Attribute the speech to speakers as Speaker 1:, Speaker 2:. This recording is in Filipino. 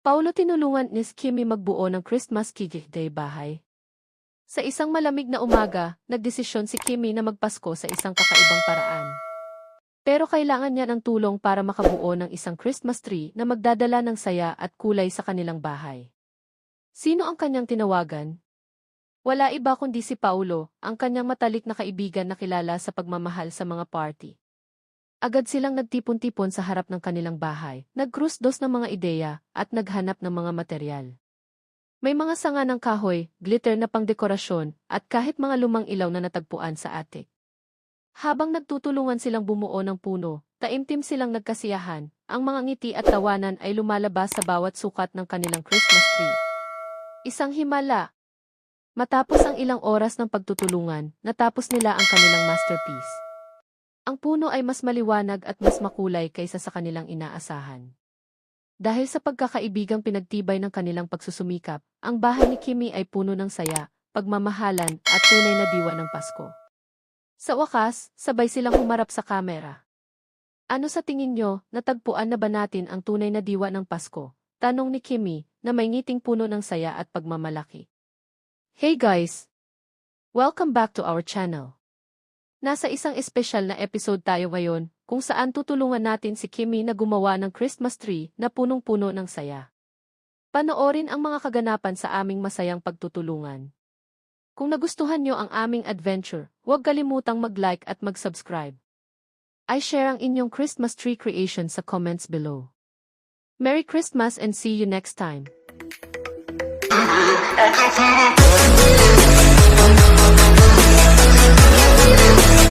Speaker 1: Paulo tinulungan ni Kimmy magbuo ng Christmas Kigih Day bahay. Sa isang malamig na umaga, nagdesisyon si Kimmy na magpasko sa isang kakaibang paraan. Pero kailangan niya ng tulong para makabuo ng isang Christmas tree na magdadala ng saya at kulay sa kanilang bahay. Sino ang kanyang tinawagan? Wala iba kundi si Paulo, ang kanyang matalik na kaibigan na kilala sa pagmamahal sa mga party. Agad silang nagtipon-tipon sa harap ng kanilang bahay, nagkrus-dos ng mga ideya, at naghanap ng mga material. May mga sanga ng kahoy, glitter na pangdekorasyon, at kahit mga lumang ilaw na natagpuan sa attic. Habang nagtutulungan silang bumuo ng puno, taimtim silang nagkasiyahan, ang mga ngiti at tawanan ay lumalabas sa bawat sukat ng kanilang Christmas tree. Isang himala. Matapos ang ilang oras ng pagtutulungan, natapos nila ang kanilang masterpiece. Ang puno ay mas maliwanag at mas makulay kaysa sa kanilang inaasahan. Dahil sa pagkakaibigang pinagtibay ng kanilang pagsusumikap, ang bahay ni Kimmy ay puno ng saya, pagmamahalan at tunay na diwa ng Pasko. Sa wakas, sabay silang humarap sa kamera. Ano sa tingin nyo, natagpuan na ba natin ang tunay na diwa ng Pasko? Tanong ni Kimmy, na may ngiting puno ng saya at pagmamalaki. Hey guys! Welcome back to our channel. Nasa isang espesyal na episode tayo ngayon, kung saan tutulungan natin si Kimmy na gumawa ng Christmas tree na punong-puno ng saya. Panoorin ang mga kaganapan sa aming masayang pagtutulungan. Kung nagustuhan nyo ang aming adventure, huwag kalimutang mag-like at mag-subscribe. I-share ang inyong Christmas tree creation sa comments below. Merry Christmas and see you next time!